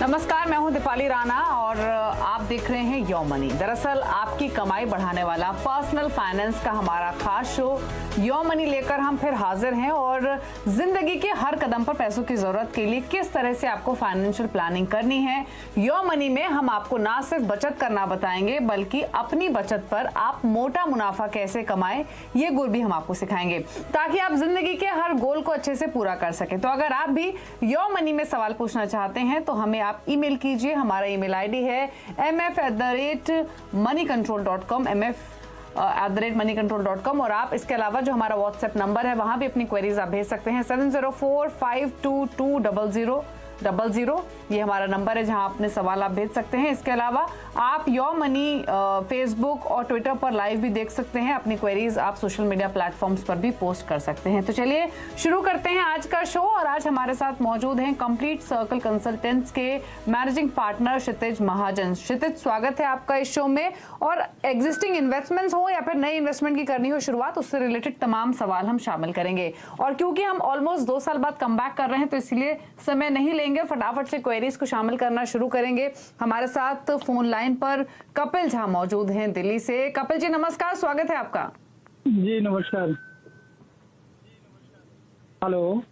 नमस्कार, मैं हूं दीपाली राणा और आप देख रहे हैं यो मनी। दरअसल आपकी कमाई बढ़ाने वाला पर्सनल फाइनेंस का हमारा खास शो यो मनी लेकर हम फिर हाजिर हैं और जिंदगी के हर कदम पर पैसों की जरूरत के लिए किस तरह से आपको फाइनेंशियल प्लानिंग करनी है। यो मनी में हम आपको ना सिर्फ बचत करना बताएंगे बल्कि अपनी बचत पर आप मोटा मुनाफा कैसे कमाएं ये गुर भी हम आपको सिखाएंगे ताकि आप जिंदगी के हर गोल को अच्छे से पूरा कर सके। तो अगर आप भी यो मनी में सवाल पूछना चाहते हैं तो हमें आप ईमेल कीजिए। हमारा ईमेल आईडी है mf@moneycontrol.com mf@moneycontrol.com और आप इसके अलावा जो हमारा व्हाट्सएप नंबर है वहां भी अपनी क्वेरीज आप भेज सकते हैं। 7045220000 ये हमारा नंबर है जहां अपने सवाल आप भेज सकते हैं। इसके अलावा आप यो मनी फेसबुक और ट्विटर पर लाइव भी देख सकते हैं। अपनी क्वेरीज आप सोशल मीडिया प्लेटफॉर्म्स पर भी पोस्ट कर सकते हैं। तो चलिए शुरू करते हैं आज का शो। और आज हमारे साथ मौजूद हैं कंप्लीट सर्कल कंसल्टेंट्स के मैनेजिंग पार्टनर क्षितिज महाजन। क्षितिज, स्वागत है आपका इस शो में। और एग्जिस्टिंग इन्वेस्टमेंट्स हो या फिर नई इन्वेस्टमेंट की करनी हो शुरुआत, उससे रिलेटेड तमाम सवाल हम शामिल करेंगे। और क्योंकि हम ऑलमोस्ट 2 साल बाद कम बैक कर रहे हैं तो इसलिए समय नहीं लेंगे, फटाफट से क्वेरीज को शामिल करना शुरू करेंगे। हमारे साथ फोन लाइन पर कपिल झा मौजूद हैं दिल्ली से। कपिल जी नमस्कार, स्वागत है आपका। जी नमस्कार। हेलो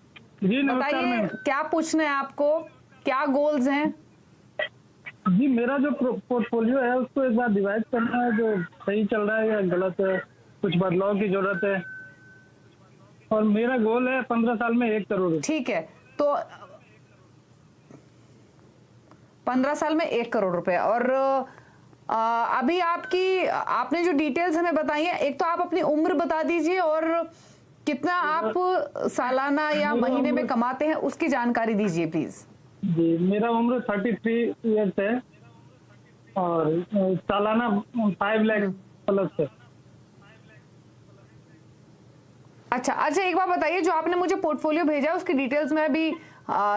जी नमस्कार। बताइए क्या पूछना है आपको, क्या गोल्स हैं? जी मेरा जो पोर्टफोलियो है उसको एक बार डिवाइड करना है, जो सही चल रहा है या गलत है, कुछ बदलाव की जरूरत है। और मेरा गोल है 15 साल में 1 करोड़। ठीक है, तो 15 साल में 1 करोड़ रुपए। और अभी आपने जो डिटेल्स हमें बताई है, एक तो आप अपनी उम्र बता दीजिए और कितना आप सालाना या महीने में कमाते हैं उसकी जानकारी दीजिए प्लीज। जी मेरा उम्र 33 ईयर्स है और सालाना 5 लाख प्लस है। अच्छा, एक बार बताइए, जो आपने मुझे पोर्टफोलियो भेजा उसकी डिटेल्स में अभी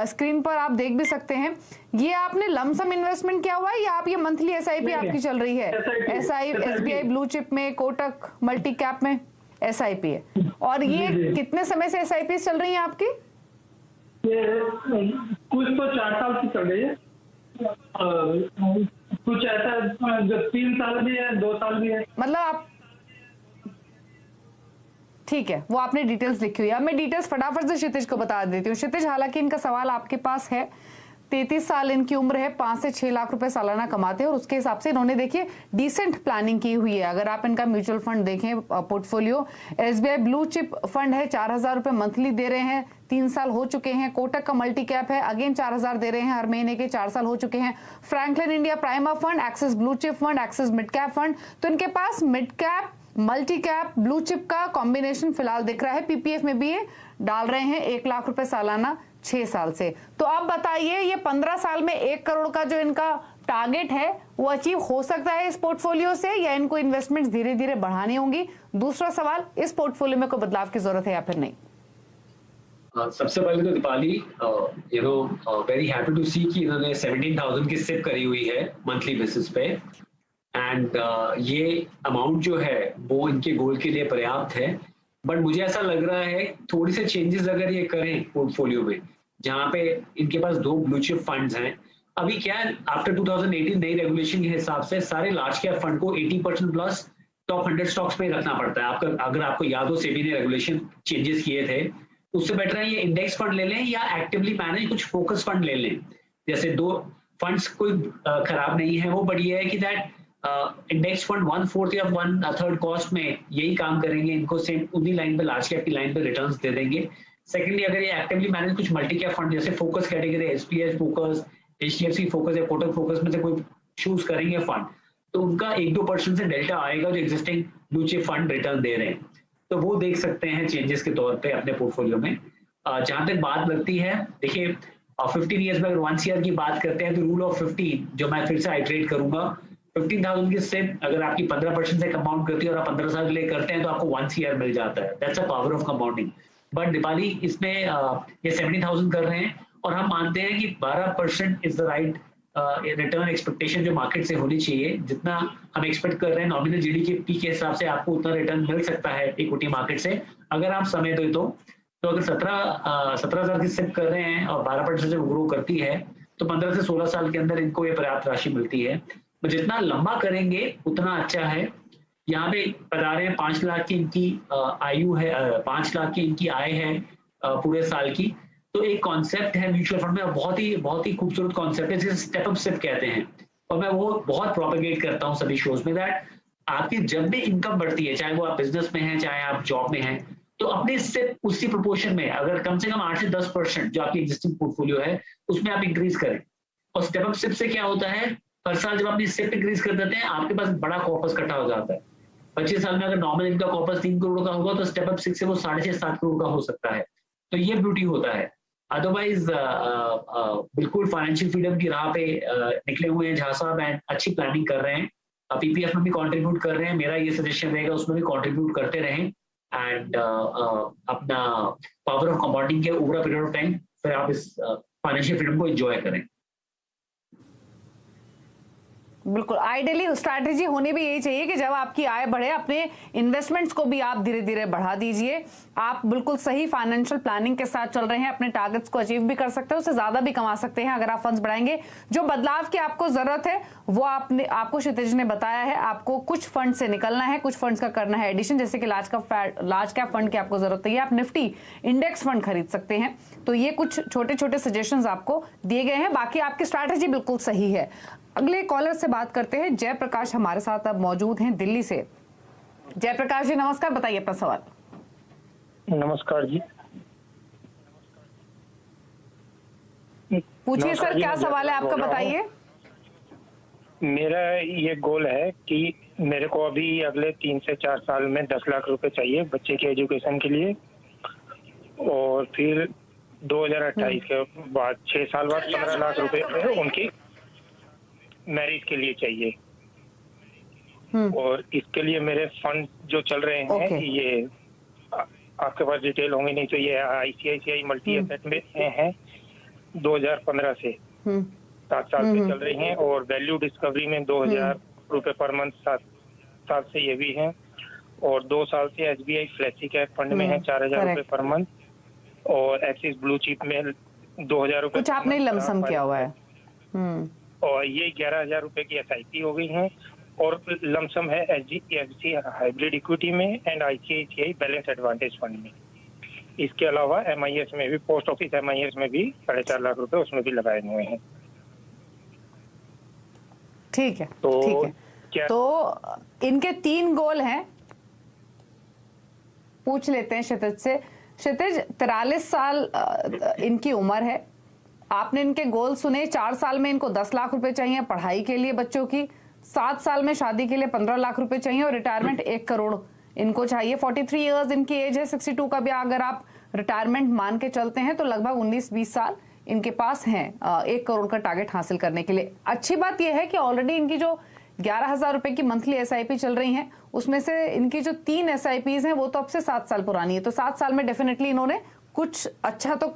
स्क्रीन पर आप देख भी सकते हैं। ये आपने लमसम इन्वेस्टमेंट किया हुआ है या आप ये मंथली एसआईपी आपकी चल रही है? एसबीआई ब्लू चिप में, कोटक मल्टी कैप में एसआईपी है। और ये कितने समय से एसआईपी चल रही है आपकी? ये कुछ तो 4 साल से चल रही है, कुछ ऐसा जो 3 साल भी है, 2 साल भी है। मतलब आप, ठीक है, वो आपने डिटेल्स लिखी हुई है। अब मैं डिटेल्स फटाफट से क्षितिज को बता देती हूँ। क्षितिज, हालांकि इनका सवाल आपके पास है, 33 साल इनकी उम्र है, 5 से 6 लाख रुपए सालाना कमाते हैं और उसके हिसाब से इन्होंने देखिए डिसेंट प्लानिंग की हुई है। अगर आप इनका म्यूचुअल फंड देखें portfolio, SBI blue chip fund है, 4000 रुपए मंथली दे रहे हैं, 3 साल हो चुके हैं। कोटक का मल्टी कैप है, अगेन 4000 दे रहे हैं हर महीने के, 4 साल हो चुके हैं। Franklin India Prima fund, Axis blue chip fund, Axis mid cap fund. तो इनके पास mid cap, multi cap, blue chip का कॉम्बिनेशन फिलहाल दिख रहा है। पीपीएफ में भी ये डाल रहे हैं 1 लाख रुपए सालाना 6 साल से। तो आप बताइए, ये 15 साल में 1 करोड़ का जो इनका टारगेट है वो अचीव हो सकता है इस पोर्टफोलियो से, या इनको इन्वेस्टमेंट्स धीरे धीरे बढ़ानी होंगी? दूसरा सवाल, इस पोर्टफोलियो में कोई बदलाव की जरूरत है या फिर नहीं? सबसे पहले तो दीपाली, वेरी हैप्पी टू सी कि इन्होंने 17,000 की सिप करी हुई है मंथली बेसिस पे। एंड ये अमाउंट जो है वो इनके गोल के लिए पर्याप्त है। बट मुझे ऐसा लग रहा है थोड़ी से चेंजेस अगर ये करें पोर्टफोलियो में, जहाँ पे इनके पास 2 ब्लू चिप फंड्स हैं। अभी क्या है, आफ्टर 2018 नई रेगुलेशन के हिसाब से सारे लार्ज कैप फंड को 80% प्लस टॉप 100 स्टॉक्स पे रखना पड़ता है। अगर आपको याद हो, सेबी ने रेगुलेशन चेंजेस किए थे। उससे बेटर है ये इंडेक्स फंड ले लें या एक्टिवली मैनेज कुछ फोकस फंड ले लें। जैसे 2 फंड्स कोई खराब नहीं है वो, बढ़िया है कि दैट इंडेक्स फंड 1/4 या 1/3 कॉस्ट में यही काम करेंगे, इनको सेम उन्हीं लाइन पे, लार्ज कैप की लाइन पे रिटर्न्स दे देंगे। सेकेंडली, अगर ये एक्टिवली मैनेज कुछ मल्टी कैप फंड जैसे focus category, SPS focus, HDFC focus या कोटक फोकस में से कोई चूज करेंगे फंड, तो उनका 1-2% से डेल्टा आएगा जो existing blue chip fund return दे रहे हैं। तो वो देख सकते हैं चेंजेस के तौर पे अपने पोर्टफोलियो में। जहां तक बात लगती है, देखिए 15 ईयर्स में अगर 1 CR की बात करते हैं तो रूल ऑफ 15, जो मैं फिर से आइटरेट करूंगा, 15,000 की सिप अगर आपकी 15% से कंपाउंड करती है और आप 15 साल के लिए करते हैं तो आपको 1 CR मिल जाता है। That's a power of compounding. But Deepali, इसमें ये 70,000 कर रहे हैं और हम मानते हैं कि 12% is the right return expectation जो मार्केट से होनी चाहिए। जितना हम एक्सपेक्ट कर रहे हैं नॉमिनल जीडीपी के हिसाब से आपको उतना रिटर्न मिल सकता है इक्विटी मार्केट से, अगर आप समय दो तो अगर 17,000 की सिप कर रहे हैं और 12% से ग्रो करती है तो 15 से 16 साल के अंदर इनको ये पर्याप्त राशि मिलती है। तो जितना लंबा करेंगे उतना अच्छा है। यहाँ पे बता रहे हैं 5 लाख की इनकी आयु है, 5 लाख की इनकी आय है पूरे साल की। तो एक कॉन्सेप्ट है म्यूचुअल फंड में, बहुत ही खूबसूरत कॉन्सेप्ट है जिसे स्टेप अप सिप कहते हैं, और मैं वो बहुत प्रोपेगेट करता हूँ सभी शोज में, दैट आपकी जब भी इनकम बढ़ती है, चाहे वो आप बिजनेस में हैं चाहे आप जॉब में हैं, तो अपने सिप उसी प्रोपोर्शन में अगर कम से कम 8 से 10% जो आपकी एग्जिस्टिंग पोर्टफोलियो है उसमें आप इंक्रीज करें। और स्टेप अप सिप से क्या होता है, हर साल जब अपनी सिप इंक्रीज कर देते हैं आपके पास बड़ा कॉर्पस इकट्ठा हो जाता है। 25 साल में अगर नॉर्मल इनका कॉर्पस 3 करोड़ का होगा तो स्टेप अप 6 से वो 6.5-7 करोड़ का हो सकता है। तो ये ब्यूटी होता है। अदरवाइज बिल्कुल फाइनेंशियल फ्रीडम की राह पे निकले हुए हैं झा साहब एंड अच्छी प्लानिंग कर रहे हैं, पीपीएफ में भी कंट्रीब्यूट कर रहे हैं। मेरा ये सजेशन रहेगा उसमें भी कंट्रीब्यूट करते रहें एंड अपना पावर ऑफ कंपाउंडिंग के over a period of time फिर आप इस फाइनेंशियल फ्रीडम को एंजॉय करें। बिल्कुल, आइडियली स्ट्रैटेजी होनी भी यही चाहिए कि जब आपकी आय बढ़े अपने इन्वेस्टमेंट्स को भी आप धीरे धीरे बढ़ा दीजिए। आप बिल्कुल सही फाइनेंशियल प्लानिंग के साथ चल रहे हैं, अपने टारगेट्स को अचीव भी कर सकते हैं, उससे ज्यादा भी कमा सकते हैं अगर आप फंड्स बढ़ाएंगे। जो बदलाव की आपको जरूरत है वो आपको क्षितिज ने बताया है। आपको कुछ फंड से निकलना है, कुछ फंड्स का करना है एडिशन, जैसे कि लार्ज कैप फंड की आपको जरूरत है, आप निफ्टी इंडेक्स फंड खरीद सकते हैं। तो ये कुछ छोटे छोटे सजेशंस आपको दिए गए हैं, बाकी आपकी स्ट्रैटेजी बिल्कुल सही है। अगले कॉलर से बात करते हैं। जयप्रकाश हमारे साथ अब मौजूद हैं दिल्ली से। जयप्रकाश जी नमस्कार, बताइए अपना सवाल। नमस्कार जी। पूछिए सर, क्या सवाल है आपका, बताइए। मेरा ये गोल है कि मेरे को अभी अगले 3 से 4 साल में 10 लाख रुपए चाहिए बच्चे के एजुकेशन के लिए, और फिर 2028 के बाद 6 साल बाद 15 लाख रुपए उनकी मैरिज के लिए चाहिए। और इसके लिए मेरे फंड जो चल रहे हैं ये आपके पास डिटेल होंगे, नहीं तो ये आईसीआईसीआई मल्टी एसेट में है 2015 से 7 साल से चल रही हैं, और वैल्यू डिस्कवरी में 2000 रुपए पर मंथ 7 साल से ये भी है, और 2 साल से एसबीआई फ्लैक्सी कैप फंड में है 4000 रुपए पर मंथ, और एक्सिस ब्लू चिप में 2000 रुपए। कुछ आपने लमसम किया हुआ है और ये 11,000 रुपए की एसआईपी हो गई है, और लमसम है एचडीएफसी हाइब्रिड इक्विटी में and ICICI balance advantage fund में। इसके अलावा एमआईएस में भी, पोस्ट ऑफिस एमआईएस में भी 4.5 लाख रुपए उसमें भी लगाए हुए हैं। ठीक है, तो ठीक है। क्या तो इनके 3 गोल हैं, पूछ लेते हैं क्षितिज से। क्षितिज, 43 साल इनकी उम्र है। आपने इनके गोल सुने। 4 साल में इनको 10 लाख रुपए चाहिए पढ़ाई के लिए बच्चों की, 7 साल में शादी के लिए 15 लाख रुपए चाहिए, और रिटायरमेंट 1 करोड़ इनको चाहिए। 43 इयर्स इनकी एज है। 62 का भी अगर आप रिटायरमेंट मान के चलते हैं तो लगभग 19-20 साल इनके पास हैं 1 करोड़ का टारगेट हासिल करने के लिए। अच्छी बात यह है कि ऑलरेडी इनकी जो 11,000 रुपए की मंथली एसआईपी चल रही हैं उसमें से इनकी जो 3 एसआईपीज हैं वो तो अब से 7 साल पुरानी है, तो 7 साल में डेफिनेटली इन्होंने कुछ अच्छा तो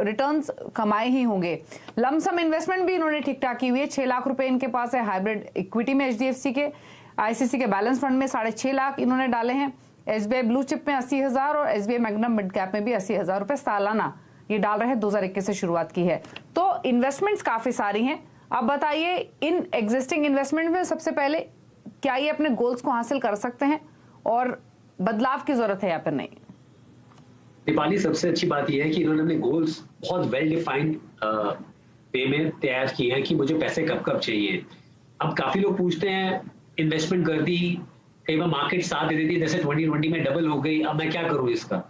रिटर्न्स कमाए ही होंगे। लमसम इन्वेस्टमेंट भी इन्होंने ठीक ठाक की हुई है। 6 लाख रुपए इनके पास है हाइब्रिड इक्विटी में एचडीएफसी के, आईसीसी के बैलेंस फंड में 6.5 लाख इन्होंने डाले हैं, एसबीआई ब्लू चिप में 80,000 और एसबीआई मैग्नम मिड कैप में भी 80,000 रुपए सालाना ये डाल रहे हैं। 2021 से शुरुआत की है, तो इन्वेस्टमेंट्स काफी सारी हैं। अब बताइए इन एग्जिस्टिंग इन्वेस्टमेंट में सबसे पहले क्या ये अपने गोल्स को हासिल कर सकते हैं और बदलाव की जरूरत है या फिर नहीं? दीपाली, सबसे अच्छी बात यह है कि इन्होंने अपने गोल्स बहुत वेल डिफाइंड वे में तैयार किए हैं कि मुझे पैसे कब कब चाहिए। अब काफी लोग पूछते हैं इन्वेस्टमेंट कर दी, कई बार मार्केट साथ दे देती है, जैसे 2020 में डबल हो गई, अब मैं क्या करूं इसका।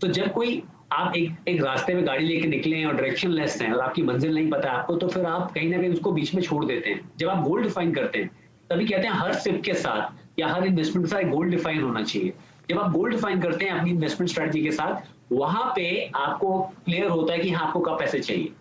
तो जब कोई आप एक रास्ते में गाड़ी लेके निकले हैं और डायरेक्शन लेस हैं और आपकी मंजिल नहीं पता आपको, तो फिर आप कहीं ना कहीं उसको बीच में छोड़ देते हैं। जब आप गोल डिफाइन करते हैं तभी कहते हैं हर सिप के साथ या हर इन्वेस्टमेंट के साथ गोल डिफाइन होना चाहिए। जब आप गोल डिफाइन करते हैं अपनी इन्वेस्टमेंट स्ट्रेटजी के साथ, वहां पे आपको क्लियर होता है कि हाँ आपको कब पैसे चाहिए।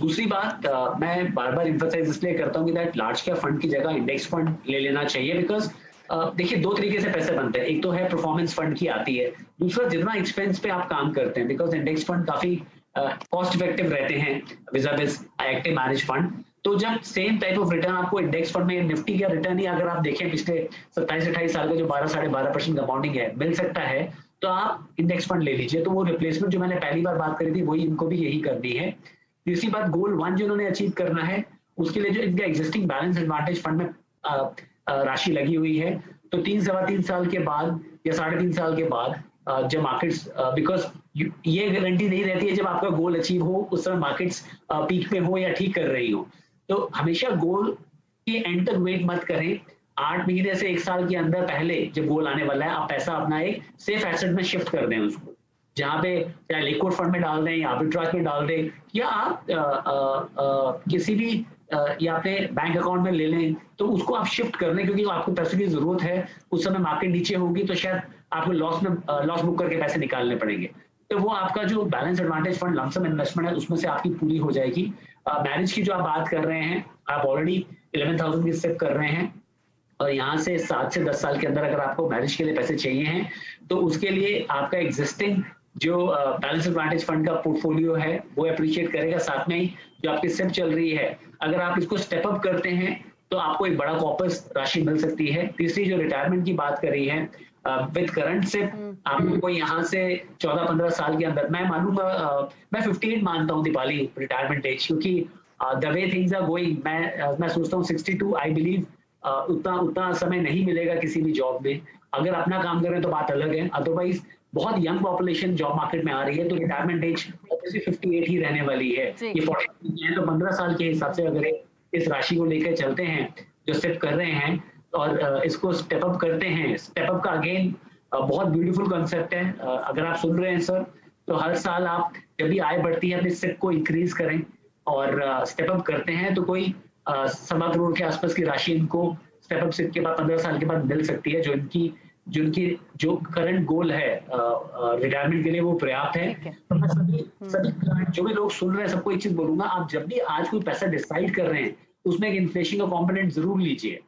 दूसरी बात मैं बार बार इम्फसाइज इसलिए करता हूँ कि दैट लार्ज कैप फंड की जगह इंडेक्स फंड ले लेना चाहिए। बिकॉज देखिए 2 तरीके से पैसे बनते हैं, एक तो है परफॉर्मेंस फंड की आती है, दूसरा जितना एक्सपेंस पे आप काम करते हैं। बिकॉज इंडेक्स फंड काफी कॉस्ट इफेक्टिव रहते हैं विज़ एक्टिव मैनेज फंड। तो जब सेम टाइप ऑफ रिटर्न आपको इंडेक्स फंड में, निफ्टी का रिटर्न ही अगर आप देखें पिछले 27-28 साल का जो 12-12.5% कंपाउंडिंग है मिल सकता है, तो आप इंडेक्स फंड ले लीजिए। तो वो रिप्लेसमेंट जो मैंने पहली बार बात करी थी वही इनको भी यही करनी है। तीसरी बात, गोल 1 जो उन्होंने अचीव करना है उसके लिए जो इनका एग्जिस्टिंग बैलेंस एडवांटेज फंड में राशि लगी हुई है, तो 3-3.25 साल के बाद या 3.5 साल के बाद जब मार्केट्स, बिकॉज ये गारंटी नहीं रहती है जब आपका गोल अचीव हो उस समय मार्केट्स पीक पे हो या ठीक कर रही हो, तो हमेशा गोल के एंड तक वेट मत करें। 8 महीने से 1 साल के अंदर पहले जब गोल आने वाला है, आप पैसा अपना एक सेफ एसेट में शिफ्ट कर दें उसको, जहाँ पे चाहे लिक्विड फंड में डाल दें या आर्बिट्राज में डाल दें, या आप किसी भी या अपने बैंक अकाउंट में ले लें, तो उसको आप शिफ्ट कर लें, क्योंकि आपको पैसे की जरूरत है। उस समय मार्केट नीचे होगी तो शायद आपको लॉस बुक करके पैसे निकालने पड़ेंगे, तो वो आपका जो balance advantage fund lump sum investment है उसमें से आपकी पूरी हो जाएगी। मैरिज की जो आप बात कर रहे हैं, आप ऑलरेडी 11,000 की स्टेप कर रहे हैं, और यहाँ से 7 से 10 साल के अंदर अगर आपको मैरिज के लिए पैसे चाहिए हैं तो उसके लिए आपका एग्जिस्टिंग जो बैलेंस एडवांटेज फंड का पोर्टफोलियो है वो अप्रिशिएट करेगा। साथ में ही जो आपकी स्टेप चल रही है, अगर आप इसको स्टेप अप करते हैं तो आपको एक बड़ा कॉर्पस राशि मिल सकती है। तीसरी जो रिटायरमेंट की बात करी है, विद करंट सिप आपको यहाँ से 14-15 साल के अंदर, मैं मानूंगा, मैं 58 मानता हूँ दीपाली रिटायरमेंट एज, क्योंकि the way things are going, मैं सोचता हूँ 62 आई बिलीव उतना समय नहीं मिलेगा किसी भी जॉब में। अगर अपना काम करें तो बात अलग है, अदरवाइज बहुत यंग पॉपुलेशन जॉब मार्केट में आ रही है, तो रिटायरमेंट एज 58 ही रहने वाली है। ये 40 है, तो 15 साल के हिसाब से अगर इस राशि को लेकर चलते हैं जो स्टेप कर रहे हैं और इसको स्टेप अप करते हैं, स्टेप अप का अगेन बहुत ब्यूटीफुल कॉन्सेप्ट है। अगर आप सुन रहे हैं सर, तो हर साल आप जब भी आय बढ़ती है अपने स्टेप को इंक्रीज करें और स्टेप अप करते हैं, तो कोई 1.25 करोड़ के आसपास की राशि इनको स्टेप अप सिप के बाद 15 साल के बाद मिल सकती है, जो करंट गोल है रिटायरमेंट के लिए वो पर्याप्त है। तो मैं सभी जो भी लोग सुन रहे हैं सबको एक चीज बोलूंगा, आप जब भी आज कोई पैसा डिसाइड कर रहे हैं उसमें एक इन्फ्लेशन का कॉम्पोनेंट जरूर लीजिए।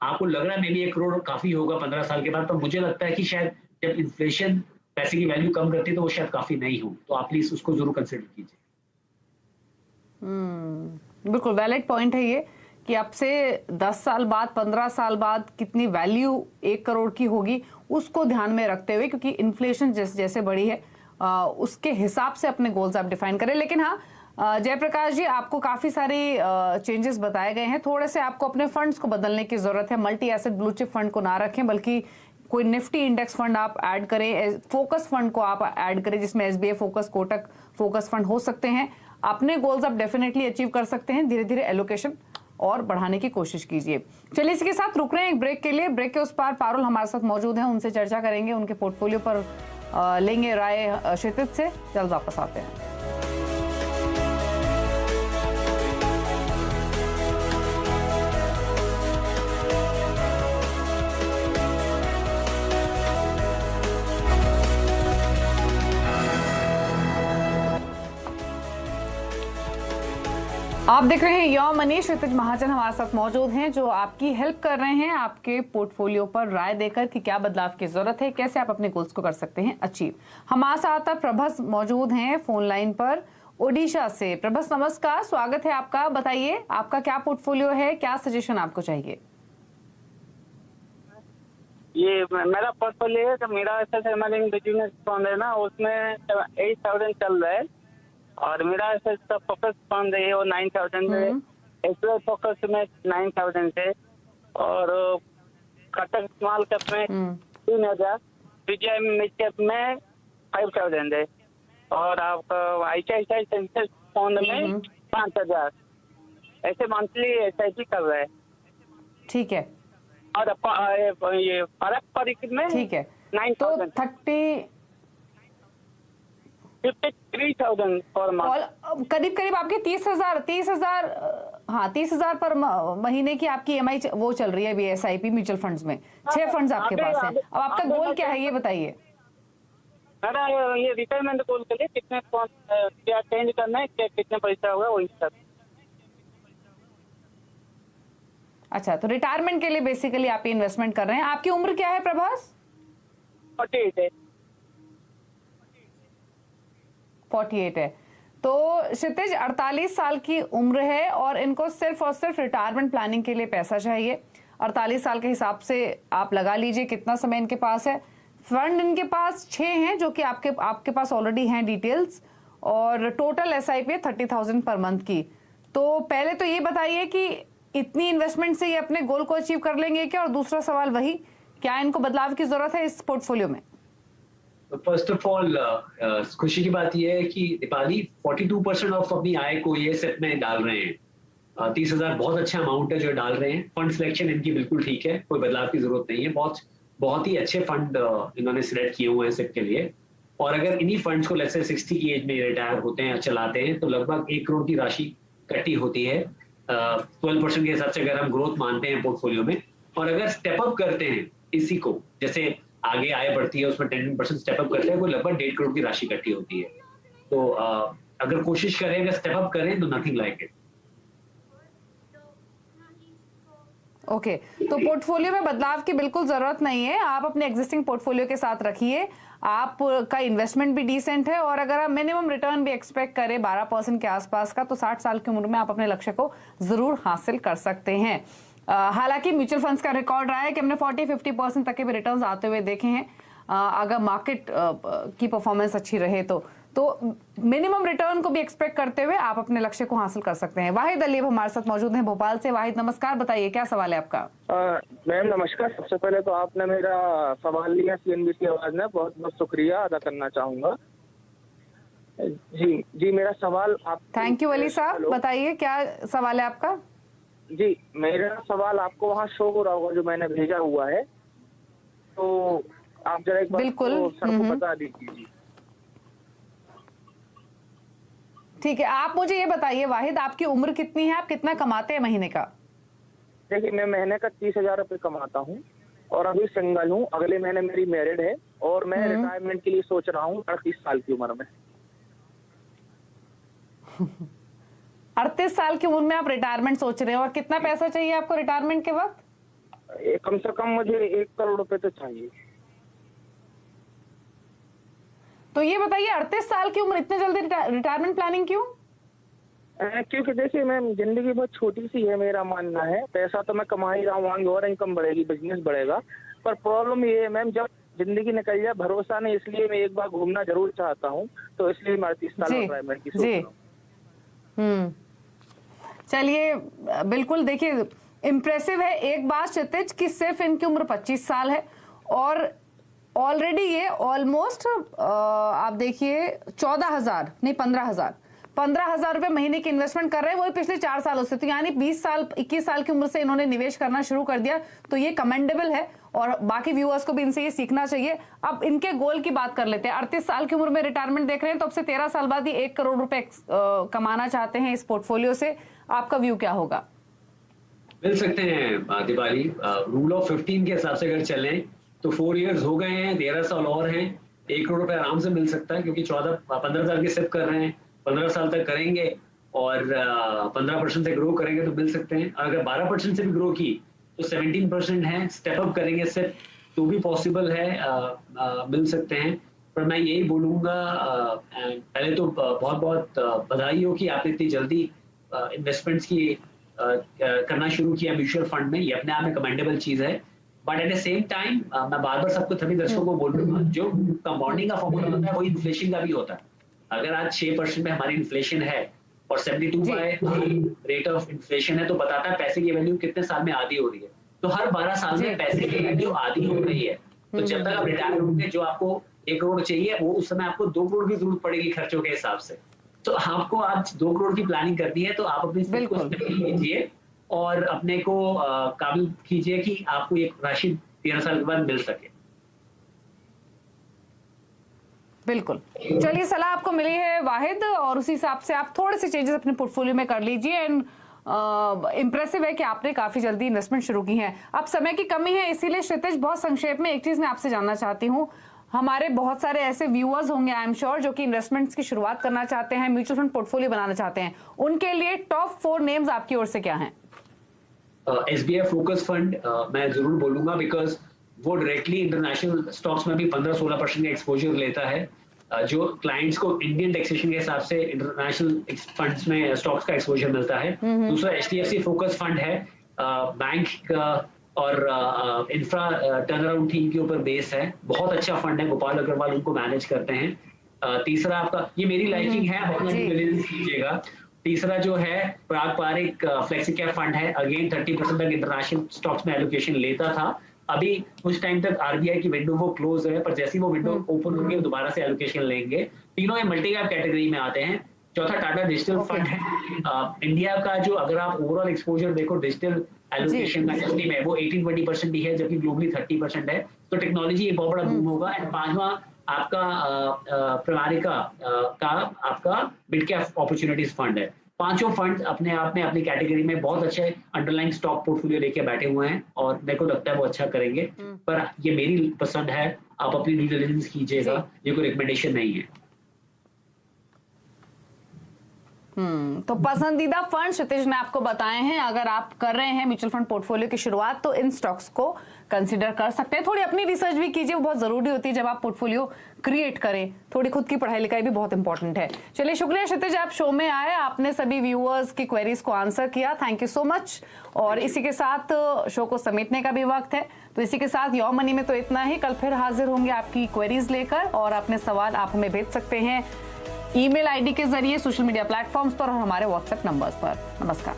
आपको लग रहा है मे बी 1 करोड़ काफी होगा 15 साल के बाद, पर मुझे लगता है कि शायद जब इन्फ्लेशन पैसे की वैल्यू कम करती है तो वो शायद काफी नहीं हो, तो आप प्लीज उसको जरूर कंसिडर कीजिए। बिल्कुल वैलिड पॉइंट है ये कि अब से 10 साल बाद 15 साल बाद कितनी वैल्यू 1 करोड़ की होगी उसको ध्यान में रखते हुए, क्योंकि इन्फ्लेशन जैसे बढ़ी है उसके हिसाब से अपने गोल्स आप डिफाइन करें। लेकिन हाँ जयप्रकाश जी, आपको काफी सारी चेंजेस बताए गए हैं, थोड़े से आपको अपने फंड्स को बदलने की जरूरत है। Multi asset blue chip fund को ना रखें, बल्कि कोई निफ्टी इंडेक्स फंड आप ऐड करें, फोकस फंड को आप ऐड करें जिसमें SBI focus, Kotak focus fund हो सकते हैं। अपने गोल्स आप डेफिनेटली अचीव कर सकते हैं, धीरे धीरे एलोकेशन और बढ़ाने की कोशिश कीजिए। चलिए इसके साथ रुक रहे हैं एक ब्रेक के लिए। ब्रेक के उस पार पारुल हमारे साथ मौजूद हैं, उनसे चर्चा करेंगे, उनके पोर्टफोलियो पर लेंगे राय क्षितिज से। जल्द वापस आते हैं। आप देख रहे हैं योर मनी। क्षितिज महाजन हमारे साथ मौजूद हैं जो आपकी हेल्प कर रहे हैं आपके पोर्टफोलियो पर राय देकर कि क्या बदलाव की जरूरत है, कैसे आप अपने गोल्स को कर सकते हैं अचीव। हमारे साथ प्रभस मौजूद हैं फोन लाइन पर ओडिशा से। प्रभस नमस्कार, स्वागत है आपका। बताइए आपका क्या पोर्टफोलियो है, क्या सजेशन आपको चाहिए? ये मेरा पोर्टफोलियो है, तो मेरा बिजनेस फंड है ना, उसमें 8,000 चल रहा है, और मेरा फोकस फंड है वो 9,000 है। SBI फोकस में 9,000 है, और कटक स्मॉल कैप में 3,000, विजय मिड कैप में 5,000 है, और आपका ICICI सेंसेक्स फंड में 5,000। ऐसे मंथली SIP कर रहा है। ठीक है। और ये पारंपरिक में ठीक है, 9,000 तो 53,000 पर मंथ, करीब करीब आपके 30,000 हाँ 30,000 पर महीने की आपकी EMI वो चल रही है SIP म्यूचुअल फंड्स में। 6 फंड्स आपके पास हैं। अब आपका गोल क्या है ये बताइए। मेरा ये रिटायरमेंट गोल के लिए कितने क्या चेंज करना है, क्या कितने पैसा होगा वही सब। अच्छा, तो रिटायरमेंट के लिए बेसिकली आप इन्वेस्टमेंट कर रहे हैं। आपकी उम्र क्या है प्रभास? 48 है। 48 है। तो क्षितिज 48 साल की उम्र है और इनको सिर्फ और सिर्फ रिटायरमेंट प्लानिंग के लिए पैसा चाहिए। 48 साल के हिसाब से आप लगा लीजिए कितना समय इनके पास है। फंड इनके पास 6 हैं जो कि आपके पास ऑलरेडी हैं डिटेल्स, और टोटल SIP है 30,000 पर मंथ की। तो पहले तो ये बताइए कि इतनी इन्वेस्टमेंट से ये अपने गोल को अचीव कर लेंगे क्या, और दूसरा सवाल वही, क्या इनको बदलाव की जरूरत है इस पोर्टफोलियो में? फर्स्ट ऑफ ऑल खुशी की बात यह है कि दीपाली 42% ऑफ अपनी आय को ये सिप में डाल रहे हैं। 30,000 बहुत अच्छा अमाउंट है जो डाल रहे हैं। फंड सिलेक्शन इनकी बिल्कुल ठीक है, कोई बदलाव की जरूरत नहीं है। बहुत ही अच्छे फंड इन्होंने सिलेक्ट किए हुए हैं सिप के लिए। और अगर इन्हीं फंड्स को लेट्स से 60 की एज में रिटायर होते हैं, चलाते हैं, तो लगभग 1 करोड़ की राशि इकट्ठी होती है 12% के हिसाब से अगर हम ग्रोथ मानते हैं पोर्टफोलियो में। और अगर स्टेप अप करते हैं इसी को, जैसे आगे आय बढ़ती है उसमें 10% स्टेप अप करते हैं, कोई लगभग 1.5 करोड़ की राशि इकट्ठी होती है। तो अगर कोशिश करें, अगर स्टेप अप करें तो नथिंग लाइक इट। ओके, तो पोर्टफोलियो में बदलाव की बिल्कुल जरूरत नहीं है, आप अपने एग्जिस्टिंग पोर्टफोलियो के साथ रखिए। आपका इन्वेस्टमेंट भी डिसेंट है, और अगर आप मिनिमम रिटर्न भी एक्सपेक्ट करें 12% के आसपास का, तो 60 साल की उम्र में आप अपने लक्ष्य को जरूर हासिल कर सकते हैं। हालांकि म्यूचुअल फंड्स का रिकॉर्ड रहा है कि हमने 40-50% तक के भी रिटर्न्स आते हुए देखे हैं, अगर मार्केट की परफॉर्मेंस अच्छी रहे तो मिनिमम रिटर्न को भी एक्सपेक्ट करते हुए आप अपने लक्ष्य को हासिल कर सकते हैं। वाहिद अली हमारे साथ मौजूद हैं भोपाल से। वाहिद नमस्कार, बताइए क्या सवाल है आपका? मैम नमस्कार। सबसे पहले तो आपने मेरा सवाल लिया CNBC आवाज में, बहुत बहुत शुक्रिया अदा करना चाहूंगा। जी मेरा सवाल आप। थैंक यू अली साहब, बताइए क्या सवाल है आपका? जी मेरा सवाल आपको वहाँ शो हो रहा होगा जो मैंने भेजा हुआ है, तो आप जरा एक बार बिल्कुल सर को बता दीजिए। जी ठीक है, आप मुझे ये बताइए वाहिद, आपकी उम्र कितनी है, आप कितना कमाते हैं महीने का? देखिए मैं महीने का 30,000 रुपये कमाता हूँ और अभी सिंगल हूँ। अगले महीने मेरी मैरिड है और मैं रिटायरमेंट के लिए सोच रहा हूँ 38 साल की उम्र में। 38 साल की उम्र में आप रिटायरमेंट सोच रहे हो, और कितना पैसा चाहिए आपको रिटायरमेंट के वक्त? कम से कम मुझे 1 करोड़ रुपए तो चाहिए। तो ये बताइए 38 साल की उम्र, इतने जल्दी रिटायरमेंट प्लानिंग क्यों? क्योंकि देखिए मैम जिंदगी बहुत छोटी सी है, मेरा मानना है। पैसा तो मैं कमा ही रहा हूँ, आगे और इनकम बढ़ेगी, बिजनेस बढ़ेगा, पर प्रॉब्लम ये है मैम जब जिंदगी निकल जाए भरोसा नहीं, इसलिए मैं एक बार घूमना जरूर चाहता हूँ, तो इसलिए मैं 38 साल रिटायरमेंट की सोच रहा हूँ। चलिए बिल्कुल, देखिए इम्प्रेसिव है एक बात क्षितिज कि सिर्फ इनकी उम्र 25 साल है और ऑलरेडी ये ऑलमोस्ट आप देखिए 14,000 नहीं 15,000 रुपए महीने की इन्वेस्टमेंट कर रहे हैं, वही पिछले 4 सालों से। तो यानी 21 साल की उम्र से इन्होंने निवेश करना शुरू कर दिया, तो ये कमेंडेबल है और बाकी व्यूअर्स को भी इनसे ये सीखना चाहिए। अब इनके गोल की बात कर लेते हैं। 38 साल की उम्र में रिटायरमेंट देख रहे हैं, तो अब से 13 साल बाद ये 1 करोड़ रुपए कमाना चाहते हैं इस पोर्टफोलियो से। आपका व्यू क्या होगा? मिल सकते हैं दिवाली। रूल ऑफ 15 के हिसाब से अगर चलें तो 4 इयर्स हो गए हैं, 13 साल और हैं, 1 करोड़ रुपए आराम से मिल सकता है, क्योंकि 15 साल के सिप कर रहे हैं, 15 साल तक करेंगे और 15% से ग्रो करेंगे तो मिल सकते हैं। अगर 12% से भी ग्रो की तो 17% है, स्टेप अप करेंगे सिप तो भी पॉसिबल है, मिल सकते हैं। पर मैं यही बोलूंगा, पहले तो बहुत बहुत बधाई हो कि आपने इतनी जल्दी इन्वेस्टमेंट्स की करना शुरू किया म्यूचुअल फंड में, ये अपने आप में कमेंडेबल चीज है। But at the same time मैं बार बार सबको सभी दर्शकों को बोल रहा हूँ, जो कंपाउंडिंग का फॉर्मूला होता है वो इन्फ्लेशन का भी होता है। अगर आज 6% में हमारी इन्फ्लेशन है और 72 बाय रेट ऑफ इन्फ्लेशन है, तो बताता है पैसे की वैल्यू कितने साल में आधी हो रही है। तो हर 12 साल में पैसे की वैल्यू आधी हो रही है। तो जब तक आप रिटायर होंगे, जो आपको 1 करोड़ चाहिए वो उस समय आपको 2 करोड़ की जरूरत पड़ेगी खर्चों के हिसाब से। तो आपको आज 2 करोड़ की प्लानिंग करनी है, तो आप अपनी कीजिए और अपने को काबिल कीजिए कि आपको एक राशि 13 साल के बाद मिल सके। बिल्कुल, चलिए सलाह आपको मिली है वाहिद, और उसी हिसाब से आप थोड़े से चेंजेस अपने पोर्टफोलियो में कर लीजिए। एंड इम्प्रेसिव है कि आपने काफी जल्दी इन्वेस्टमेंट शुरू की है। अब समय की कमी है, इसीलिए क्षितिज बहुत संक्षेप में एक चीज मैं आपसे जानना चाहती हूँ। हमारे बहुत सारे ऐसे व्यूअर्स होंगे आई एम श्योर जो कि इन्वेस्टमेंट्स की शुरुआत करना चाहते हैं, म्यूचुअल फंड पोर्टफोलियो बनाना चाहते हैं, उनके लिए टॉप 4 नेम्स आपकी ओर से क्या हैं? SBI फोकस फंड मैं जरूर बोलूंगा, बिकॉज वो डायरेक्टली इंटरनेशनल स्टॉक्स में भी 15-16% का एक्सपोजर लेता है, जो क्लाइंट्स को इंडियन टैक्सेशन के हिसाब से इंटरनेशनल फंड्स में स्टॉक्स का एक्सपोजर मिलता है। दूसरा HDFC फोकस फंड है, बैंक और इंफ्रा टर्नअराउंड टीम के ऊपर बेस है, बहुत अच्छा फंड है, गोपाल अग्रवाल उनको मैनेज करते हैं। तीसरा आपका, ये मेरी लाइकिंग है, अपना ड्यू डिलिजेंस कीजिएगा। तीसरा जो है पारंपरिक फ्लेक्सी कैप फंड है, अगेन 30% तक इंटरनेशनल स्टॉक्स में एलोकेशन लेता था। अभी कुछ टाइम तक आरबीआई की विंडो वो क्लोज है, पर जैसी वो विंडो ओपन होगी दोबारा से एलोकेशन लेंगे। तीनों ये मल्टी कैप कैटेगरी में आते हैं। चौथा टाटा डिजिटल फंड है। इंडिया का जो अगर आप ओवरऑल एक्सपोजर देखो डिजिटल एलोकेशन का निफ्टी में, वो 18-20% ही है, जबकि ग्लोबली 30% है। तो टेक्नोलॉजी एक बहुत बड़ा बूम होगा। एंड पांचवा आपका प्रमाणिका का आपका मिड कैप अपॉर्चुनिटीज फंड है। पांचों फंड अपने आप में अपनी कैटेगरी में बहुत अच्छे अंडरलाइन स्टॉक पोर्टफोलियो लेके बैठे हुए हैं और मेरे को लगता है वो अच्छा करेंगे। पर ये मेरी पसंद है, आप अपनी ड्यू डिलिजेंस कीजिएगा, ये कोई रिकमेंडेशन नहीं है। तो पसंदीदा फंड क्षितिज ने आपको बताए हैं। अगर आप कर रहे हैं म्यूचुअल फंड पोर्टफोलियो की शुरुआत तो इन स्टॉक्स को कंसीडर कर सकते हैं। थोड़ी अपनी रिसर्च भी कीजिए, वो बहुत जरूरी होती है जब आप पोर्टफोलियो क्रिएट करें। थोड़ी खुद की पढ़ाई लिखाई भी बहुत इंपॉर्टेंट है। चलिए शुक्रिया क्षितिज, आप शो में आए, आपने सभी व्यूअर्स की क्वेरीज को आंसर किया, थैंक यू सो मच। और इसी के साथ शो को समेटने का भी वक्त है। तो इसी के साथ योर मनी में तो इतना ही। कल फिर हाजिर होंगे आपकी क्वेरीज लेकर, और अपने सवाल आप हमें भेज सकते हैं ईमेल आईडी के जरिए, सोशल मीडिया प्लेटफॉर्म्स पर और हमारे व्हाट्सएप नंबर्स पर। नमस्कार।